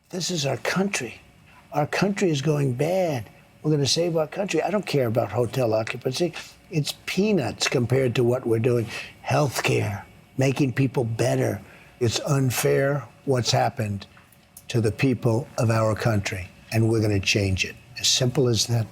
This is our country. Our country is going bad. We're going to save our country. I don't care about hotel occupancy. It's peanuts compared to what we're doing. Healthcare, making people better. It's unfair what's happened to the people of our country, and we're going to change it. As simple as that.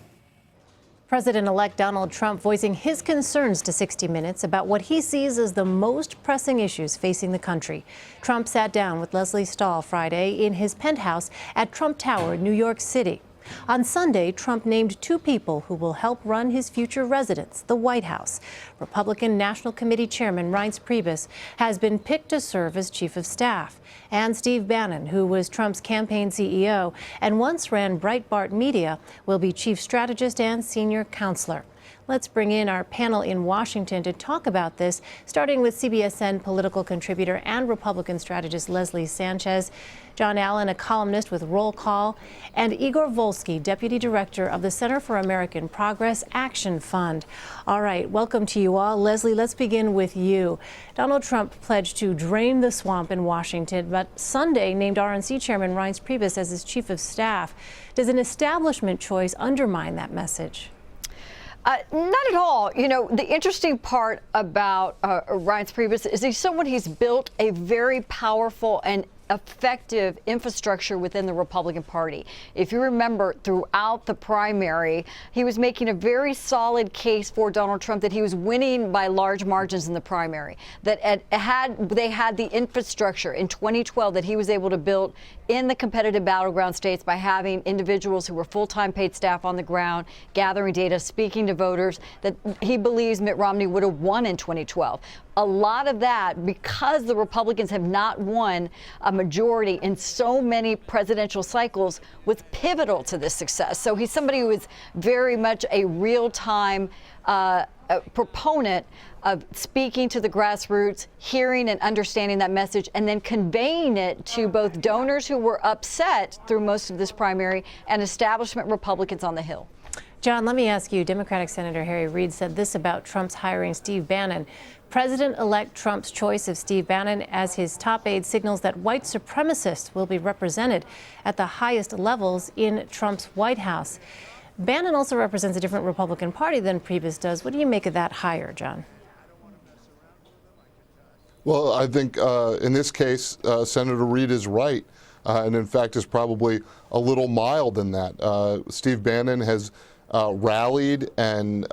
President-elect Donald Trump voicing his concerns to 60 Minutes about what he sees as the most pressing issues facing the country. Trump sat down with Leslie Stahl Friday in his penthouse at Trump Tower, New York City. On Sunday, Trump named two people who will help run his future residence, the White House. Republican National Committee Chairman Reince Priebus has been picked to serve as chief of staff. And Steve Bannon, who was Trump's campaign CEO and once ran Breitbart Media, will be chief strategist and senior counselor. Let's bring in our panel in Washington to talk about this, starting with CBSN political contributor and Republican strategist Leslie Sanchez, Jon Allen, a columnist with Roll Call, and Igor Volsky, deputy director of the Center for American Progress Action Fund. All right, welcome to you all. Leslie, let's begin with you. Donald Trump pledged to drain the swamp in Washington, but Sunday named RNC Chairman Reince Priebus as his chief of staff. Does an establishment choice undermine that message? Not at all. You know, the interesting part about Reince Priebus is he's built a very powerful and effective infrastructure within the Republican Party. If you remember, throughout the primary, he was making a very solid case for Donald Trump that he was winning by large margins in the primary, that they had the infrastructure in 2012 that he was able to build in the competitive battleground states by having individuals who were full-time paid staff on the ground, gathering data, speaking to voters, that he believes Mitt Romney would have won in 2012. A lot of that, because the Republicans have not won a majority in so many presidential cycles, was pivotal to this success. So he's somebody who is very much a real-time proponent of speaking to the grassroots, hearing and understanding that message, and then conveying it to both donors who were upset through most of this primary and establishment Republicans on the Hill. Jon, let me ask you, Democratic Senator Harry Reid said this about Trump's hiring Steve Bannon. President-elect Trump's choice of Steve Bannon as his top aide signals that white supremacists will be represented at the highest levels in Trump's White House. Bannon also represents a different Republican Party than Priebus does. What do you make of that hire, Jon? Well, I think in this case, Senator Reid is right, and in fact is probably a little mild in that. Steve Bannon has rallied and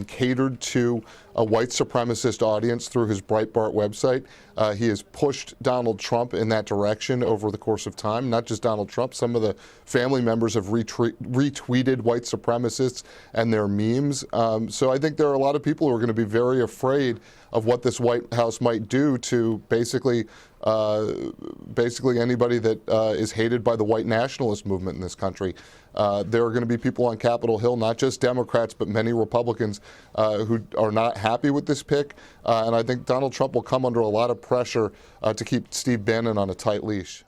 catered to a white supremacist audience through his Breitbart website. He has pushed Donald Trump in that direction over the course of time. Not just Donald Trump, some of the family members have retweeted white supremacists and their memes. So I think there are a lot of people who are going to be very afraid of what this White House might do to basically anybody that is hated by the white nationalist movement in this country. There are going to be people on Capitol Hill, not just Democrats, but many Republicans who are not happy with this pick. And I think Donald Trump will come under a lot of pressure to keep Steve Bannon on a tight leash.